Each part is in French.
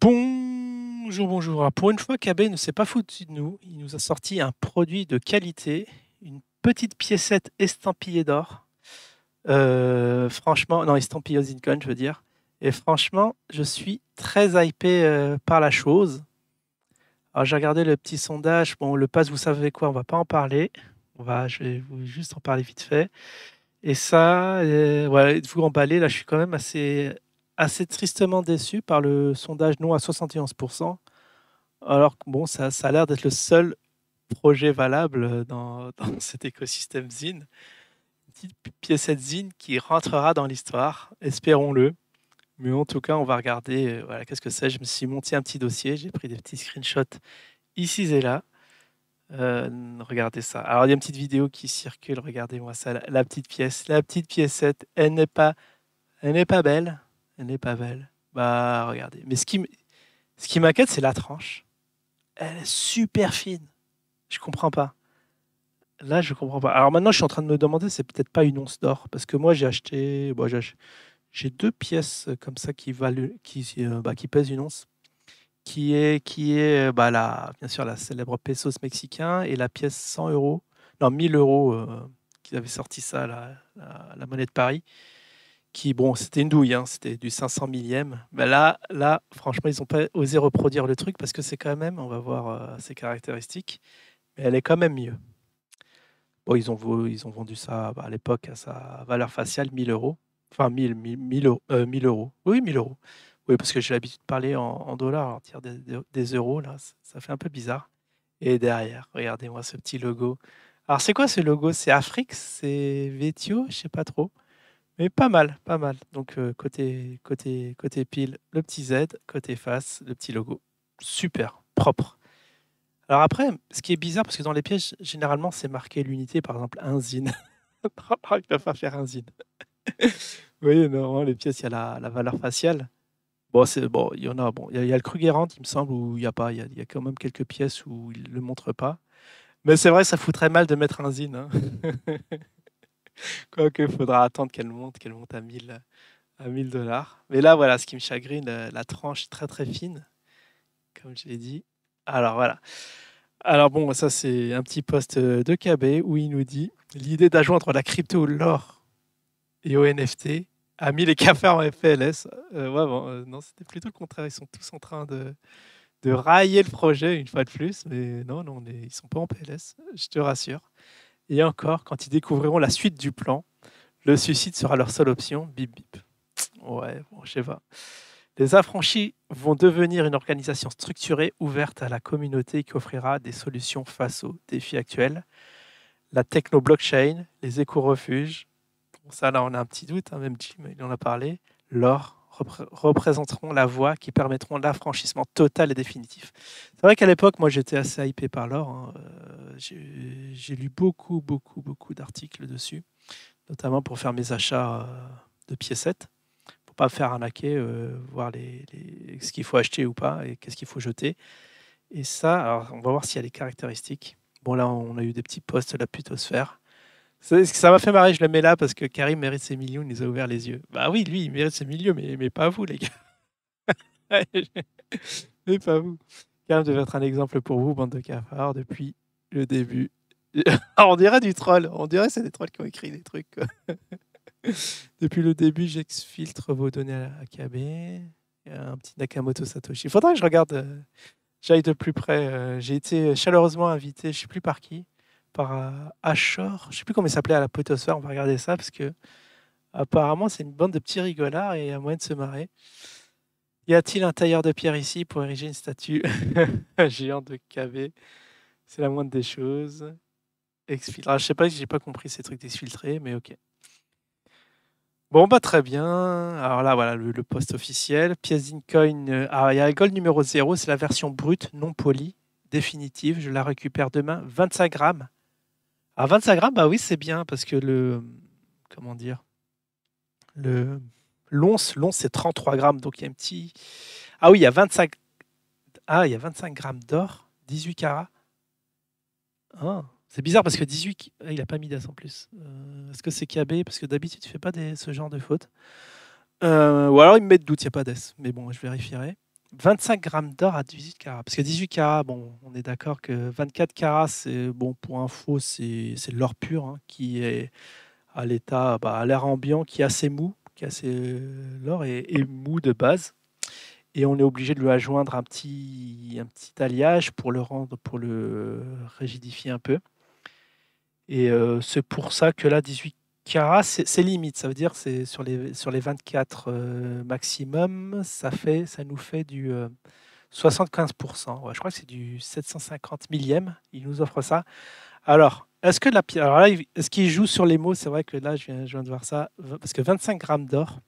Bonjour, bonjour. Alors, pour une fois, KB ne s'est pas foutu de nous. Il nous a sorti un produit de qualité, une petite piécette estampillée d'or. Franchement, non, estampillée au Zincon, je veux dire. Et franchement, je suis très hypé par la chose. Alors, j'ai regardé le petit sondage. Bon, le pass, vous savez quoi, on va pas en parler. Je vais juste en parler vite fait. Et ça, ouais, de vous emballer, là, je suis quand même assez tristement déçu par le sondage non à 71%. Alors que bon, ça a l'air d'être le seul projet valable dans cet écosystème Zine. Une petite piécette Zine qui rentrera dans l'histoire, espérons-le. Mais en tout cas, on va regarder, voilà, qu'est-ce que c'est. Je me suis monté un petit dossier, j'ai pris des petits screenshots ici et là. Regardez ça. Alors, il y a une petite vidéo qui circule, regardez-moi ça, la petite pièce, la petite piécette, elle n'est pas belle, elle n'est pas belle. Bah, regardez. Mais ce qui m'inquiète, c'est la tranche. Elle est super fine. Je comprends pas. Là, je comprends pas. Alors maintenant, je suis en train de me demander, c'est peut-être pas une once d'or, parce que moi, j'ai acheté, bon, j'ai deux pièces comme ça qui pèsent une once, qui est bien sûr la célèbre pesos mexicain et la pièce 100 euros, non 1000 euros, qu'ils avaient sorti ça, la monnaie de Paris, qui, bon, c'était une douille, hein, c'était du 500 millième. Mais là, franchement, ils n'ont pas osé reproduire le truc parce que c'est quand même, on va voir ses caractéristiques, mais elle est quand même mieux. Bon, ils ont vendu ça à l'époque à sa valeur faciale 1000 euros. Enfin, 1000 euros. 1000 euros. Oui, 1000 euros. Oui, parce que j'ai l'habitude de parler en dollars, alors dire des euros, là, ça fait un peu bizarre. Et derrière, regardez-moi ce petit logo. Alors, c'est quoi ce logo? C'est Afrix? C'est Vetio? Je sais pas trop. Mais pas mal, pas mal. Donc, côté pile, le petit Z. Côté face, le petit logo. Super, propre. Alors après, ce qui est bizarre, parce que dans les pièges, généralement, c'est marqué l'unité, par exemple, un zine. Il ne peut pas faire un zine. Oui, normalement, les pièces, il y a la valeur faciale. Bon, il y en a. Bon, il y a le Krugerrand, il me semble, où il n'y a pas. Il y a quand même quelques pièces où il ne le montre pas. Mais c'est vrai, ça foutrait mal de mettre un zine, hein. Quoique, il faudra attendre qu'elle monte à 1000 dollars. Mais là, voilà, ce qui me chagrine, la tranche très très fine, comme je l'ai dit. Alors voilà. Alors bon, ça c'est un petit post de KB où il nous dit l'idée d'adjoindre la crypto, l'or et au NFT a mis les cafards en FLS. Ouais, bon, non, c'était plutôt le contraire. Ils sont tous en train de railler le projet une fois de plus, mais non, non, ils sont pas en PLS, je te rassure. Et encore, quand ils découvriront la suite du plan, le suicide sera leur seule option. Bip bip. Ouais, bon, je sais pas. Les affranchis vont devenir une organisation structurée, ouverte à la communauté qui offrira des solutions face aux défis actuels. La techno-blockchain, les éco-refuges, bon, ça là on a un petit doute, hein, même Jim il en a parlé, l'or représenteront la voie qui permettront l'affranchissement total et définitif. C'est vrai qu'à l'époque, moi j'étais assez hypé par l'or, hein. J'ai lu beaucoup, beaucoup, beaucoup d'articles dessus, notamment pour faire mes achats de piécettes, pour pas me faire arnaquer, voir ce qu'il faut acheter ou pas et qu'est-ce qu'il faut jeter. Et ça, alors, on va voir s'il y a les caractéristiques. Bon, là, on a eu des petits posts de la putosphère. Ça m'a fait marrer, je le mets là parce que Karim mérite ses millions, il nous a ouvert les yeux. Bah oui, lui, il mérite ses millions, mais pas vous, les gars. Mais pas vous. Karim devait être un exemple pour vous, bande de cafards, depuis le début. On dirait du troll, on dirait que c'est des trolls qui ont écrit des trucs, quoi. Depuis le début, j'exfiltre vos données à KB. Il y a un petit Nakamoto Satoshi. Il faudrait que je regarde, j'aille de plus près. J'ai été chaleureusement invité, je ne sais plus par qui, par Ashore. Je ne sais plus comment il s'appelait à la potosphère. On va regarder ça parce que apparemment c'est une bande de petits rigolards et il y a moyen de se marrer. Y a-t-il un tailleur de pierre ici pour ériger une statue géante de KB? C'est la moindre des choses. Exfiltre. Alors, je sais pas si j'ai pas compris ces trucs d'exfiltrer, mais ok. Bon, bah très bien. Alors là, voilà le post officiel. Pièce d'Incoin. Il y a la gold numéro 0, c'est la version brute, non polie, définitive. Je la récupère demain. 25 grammes. Ah, 25 grammes, bah oui, c'est bien parce que comment dire, le, l'once, c'est 33 grammes. Donc il y a un petit. Ah oui, il y a 25. Ah, il y a 25 grammes d'or, 18 carats. Ah, c'est bizarre parce que 18, il n'a pas mis d'as en plus. Est-ce que c'est KB? Parce que d'habitude, tu fais pas ce genre de fautes. Ou alors, il me met de doute, il n'y a pas d'as. Mais bon, je vérifierai. 25 grammes d'or à 18 carats. Parce que 18 carats, bon, on est d'accord que 24 carats, c'est bon, pour info, c'est de l'or pur, hein, qui est à l'état, bah, à l'air ambiant, qui est assez mou, qui est assez, l'or est mou de base. Et on est obligé de lui adjoindre un petit alliage pour le rendre, pour le rigidifier un peu. Et c'est pour ça que là, 18 carats, c'est limite. Ça veut dire c'est sur les 24 maximum, ça nous fait du 75%. Ouais, je crois que c'est du 750 millième. Il nous offre ça. Alors, est-ce que la pierre, alors là, est-ce qu'il joue sur les mots? C'est vrai que là, je viens de voir ça. Parce que 25 grammes d'or,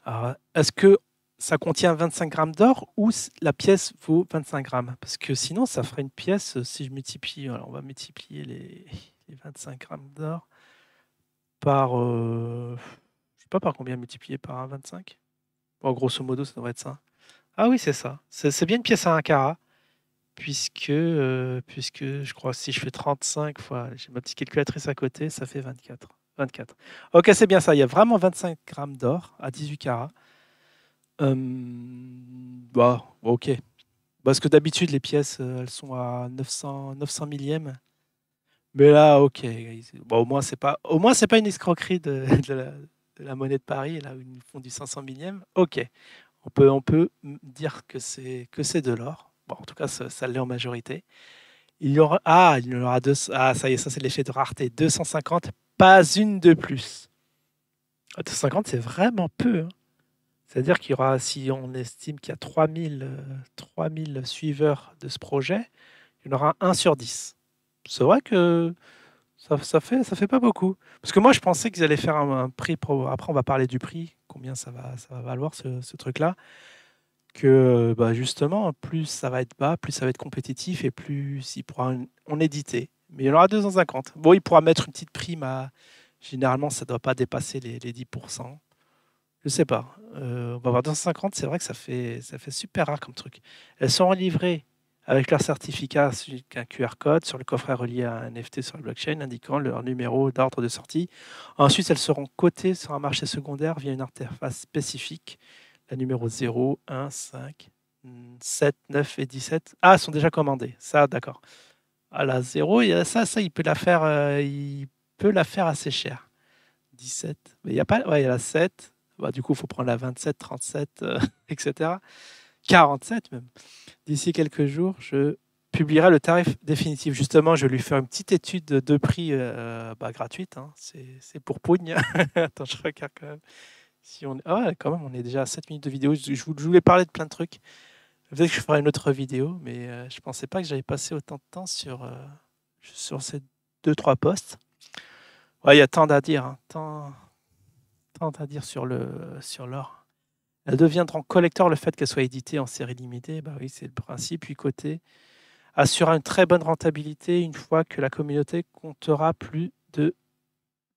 alors, est-ce que ça contient 25 grammes d'or ou la pièce vaut 25 grammes? Parce que sinon, ça ferait une pièce, si je multiplie, alors on va multiplier les 25 grammes d'or par, je sais pas par combien multiplier par 1,25. Bon, grosso modo, ça devrait être ça. Ah oui, c'est ça. C'est bien une pièce à 1 carat, puisque je crois que si je fais 35 fois, j'ai ma petite calculatrice à côté, ça fait 24. 24. Ok, c'est bien ça. Il y a vraiment 25 grammes d'or à 18 carats. Bah, ok. Parce que d'habitude, les pièces, elles sont à 900 millièmes. Mais là, ok. Bon, au moins, c'est pas une escroquerie de la monnaie de Paris, là où ils nous font du 500 millièmes. Ok. On peut dire que c'est de l'or. Bon, en tout cas, ça l'est en majorité. Il y en aura deux. Ah, ça y est, ça, c'est l'effet de rareté. 250, pas une de plus. 250, c'est vraiment peu, hein. C'est-à-dire qu'il y aura, si on estime qu'il y a 3000 suiveurs de ce projet, il y en aura un sur 10. C'est vrai que ça fait pas beaucoup. Parce que moi, je pensais qu'ils allaient faire un prix. Après, on va parler du prix, combien ça va valoir ce truc-là. Que bah, justement, plus ça va être bas, plus ça va être compétitif et plus il pourra en éditer. Mais il y en aura 250. Bon, il pourra mettre une petite prime à. Généralement, ça ne doit pas dépasser les 10%. Je sais pas. On va voir 250, c'est vrai que ça fait super rare comme truc. Elles sont livrées avec leur certificat avec un QR code sur le coffret relié à un NFT sur la blockchain indiquant leur numéro d'ordre de sortie. Ensuite, elles seront cotées sur un marché secondaire via une interface spécifique. La numéro 0, 1, 5, 7, 9 et 17. Ah, elles sont déjà commandées. Ça, d'accord. À la 0, il peut la faire assez cher. 17. Mais il y a pas, ouais, il y a la 7. Bah, du coup, il faut prendre la 27, 37, etc. 47 même. D'ici quelques jours, je publierai le tarif définitif. Justement, je vais lui faire une petite étude de prix bah, gratuite, hein. C'est pour Pougne. Attends, je regarde quand même. Si on... Ah ouais, quand même, on est déjà à 7 minutes de vidéo. Je voulais parler de plein de trucs. Peut-être que je ferai une autre vidéo, mais je ne pensais pas que j'allais passer autant de temps sur ces deux trois posts. Ouais, il y a tant à dire, hein. Tant à dire sur l'or. Elles deviendront collector le fait qu'elles soient éditées en série limitée. Bah oui, c'est le principe. Puis côté assurera une très bonne rentabilité une fois que la communauté comptera plus de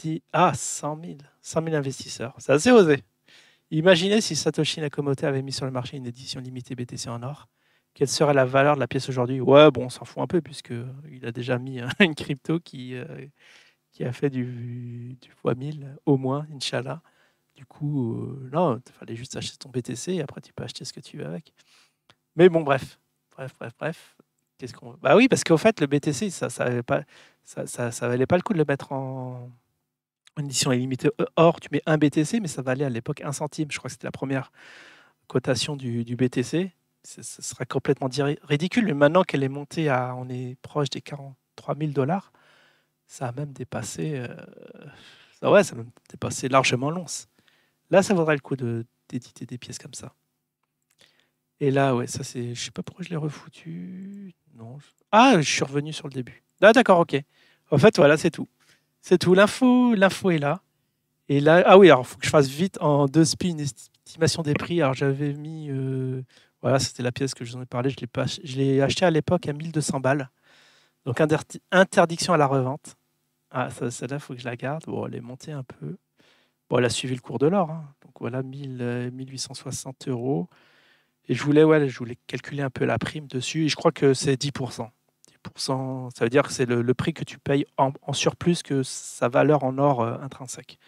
100 000 investisseurs. C'est assez osé. Imaginez si Satoshi Nakamoto avait mis sur le marché une édition limitée BTC en or. Quelle serait la valeur de la pièce aujourd'hui? Ouais, bon, on s'en fout un peu puisqu'il a déjà mis une crypto qui a fait du fois 1000 au moins, Inch'Allah. Du coup, non, il fallait juste acheter ton BTC et après tu peux acheter ce que tu veux avec. Mais bon, bref. Qu'est-ce qu'on... Bah oui, parce qu'au fait, le BTC, ça valait pas, ça valait pas le coup de le mettre en édition illimitée. Or, tu mets un BTC, mais ça valait à l'époque 1 centime. Je crois que c'était la première cotation du BTC. Ce serait complètement ridicule. Mais maintenant qu'elle est montée à, on est proche des 43 000 dollars, ça a même dépassé, ça a même dépassé largement l'once. Là, ça vaudrait le coup d'éditer des pièces comme ça. Et là, ouais, ça c'est. Je sais pas pourquoi je l'ai refoutu. Non. Ah, je suis revenu sur le début. Ah, d'accord, ok. En fait, voilà, c'est tout. C'est tout. L'info est là. Et là, ah oui, alors il faut que je fasse vite en 2 spies une estimation des prix. Alors j'avais mis. Voilà, c'était la pièce que je vous en ai parlé. Je l'ai acheté à l'époque à 1200 balles. Donc interdiction à la revente. Ah, celle-là, il faut que je la garde. Bon, elle est montée un peu. Bon, elle a suivi le cours de l'or, hein. Donc voilà, 1860 euros. Et je voulais calculer un peu la prime dessus. Et je crois que c'est 10%. 10%, ça veut dire que c'est le prix que tu payes en surplus que sa valeur en or intrinsèque.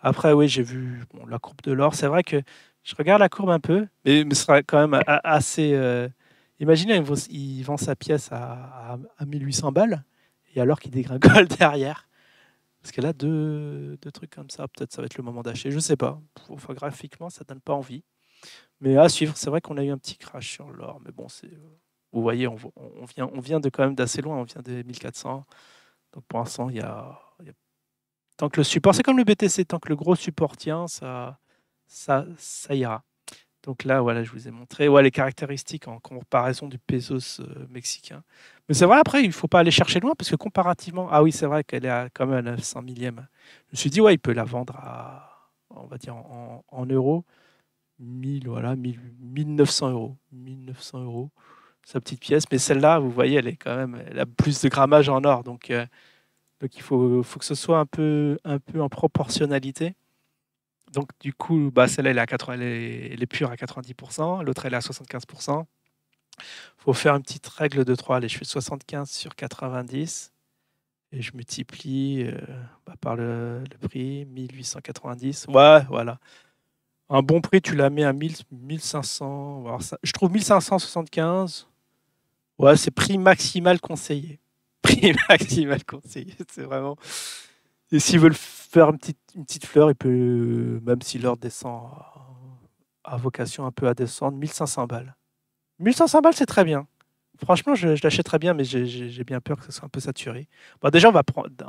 Après, oui, j'ai vu bon, la courbe de l'or. C'est vrai que Je regarde la courbe un peu, mais ce sera quand même assez. Imaginez, il vend sa pièce à 1800 balles, et alors qu'il dégringole derrière. Parce que là, deux trucs comme ça, peut-être ça va être le moment d'acheter, je sais pas. Enfin, graphiquement, ça donne pas envie. Mais à suivre, c'est vrai qu'on a eu un petit crash sur l'or, mais bon, vous voyez, on vient de quand même d'assez loin, on vient des 1400. Donc pour l'instant, tant que le support, c'est comme le BTC, tant que le gros support tient, ça ira. Donc là, voilà, je vous ai montré les caractéristiques en comparaison du pesos mexicain. Mais c'est vrai, après, il ne faut pas aller chercher loin, parce que comparativement, ah oui, c'est vrai qu'elle est quand même à 900 millième. Je me suis dit, ouais, il peut la vendre on va dire, en euros, 1900 euros. 1900 euros, sa petite pièce. Mais celle-là, vous voyez, elle a plus de grammage en or. Donc il faut que ce soit un peu en proportionnalité. Donc du coup, celle-là, elle est pure à 90%, l'autre, elle est à 75%. Il faut faire une petite règle de 3. Allez, je fais 75 sur 90 et je multiplie par le prix, 1890. Ouais, voilà. Un bon prix, tu la mets à 1500. Je trouve 1575. Ouais, c'est prix maximal conseillé. Prix maximal conseillé, c'est vraiment. Et s'ils veulent faire une petite fleur, il peut, même si l'or descend à vocation un peu à descendre, 1500 balles. 1500 balles, c'est très bien. Franchement, je l'achèterais bien, mais j'ai bien peur que ce soit un peu saturé. Bon, déjà, on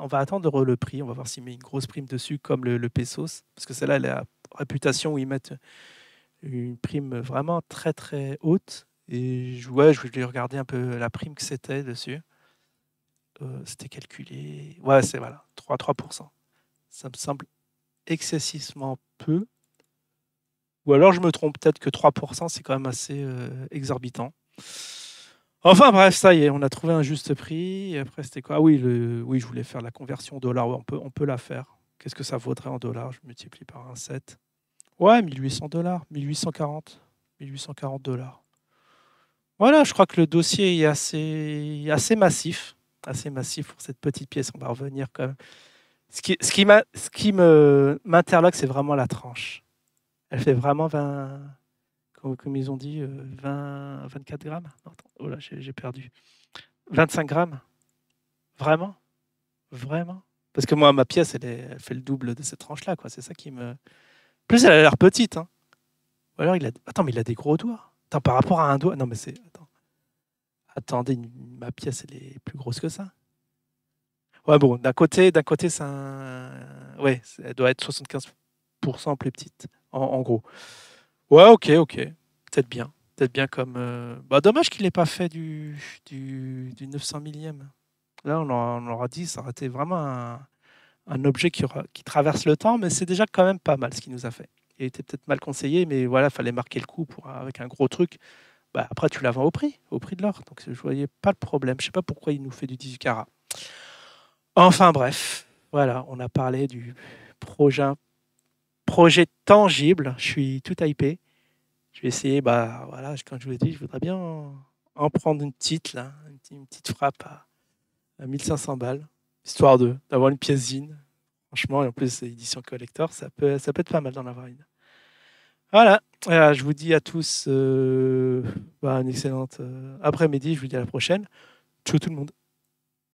va attendre le prix. On va voir s'il met une grosse prime dessus, comme le Pesos. Parce que celle-là, elle a réputation où ils mettent une prime vraiment très, très haute. Et je voulais regarder un peu la prime que c'était dessus. C'était calculé. Ouais, c'est voilà, 3%. Ça me semble excessivement peu. Ou alors je me trompe, peut-être que 3%, c'est quand même assez exorbitant. Enfin bref, ça y est, on a trouvé un juste prix. Et après, c'était quoi? Ah oui, oui, je voulais faire la conversion au dollar. Ouais, on peut la faire. Qu'est-ce que ça vaudrait en dollars? Je multiplie par 1,7. Ouais, 1800 dollars, 1840 dollars. Voilà, je crois que le dossier est assez massif. Assez massif pour cette petite pièce. On va revenir quand même. Ce qui m'interloque, c'est vraiment la tranche. Elle fait vraiment 20, comme ils ont dit, 24 grammes. Non, attends, oh là, j'ai perdu. 25 grammes. Vraiment? Vraiment? Parce que moi, ma pièce, elle fait le double de cette tranche-là, quoi. C'est ça qui me. En plus, elle a l'air petite, hein. Ou alors, Attends, mais il a des gros doigts. Attends, par rapport à un doigt. Non, mais c'est. Attendez, ma pièce, elle est plus grosse que ça. Ouais, bon, d'un côté, c'est un. Ouais, elle doit être 75% plus petite, en gros. Ouais, ok. Peut-être bien. Peut-être bien comme. Dommage qu'il n'ait pas fait du 900 millième. Là, on aura dit, ça aurait été vraiment un objet qui traverse le temps, mais c'est déjà quand même pas mal ce qu'il nous a fait. Il était peut-être mal conseillé, mais voilà, il fallait marquer le coup avec un gros truc. Après, tu la vends au prix de l'or. Donc, je ne voyais pas le problème. Je ne sais pas pourquoi il nous fait du 18 carats. Enfin, bref. Voilà, on a parlé du projet tangible. Je suis tout hypé. Je vais essayer, voilà, comme je vous l'ai dit, je voudrais bien en prendre une petite, là, une petite frappe à 1500 balles, histoire d'avoir une pièce zine. Franchement, et en plus, c'est édition collector, ça peut être pas mal d'en avoir une. Voilà, je vous dis à tous une excellente après-midi, je vous dis à la prochaine. Ciao tout le monde.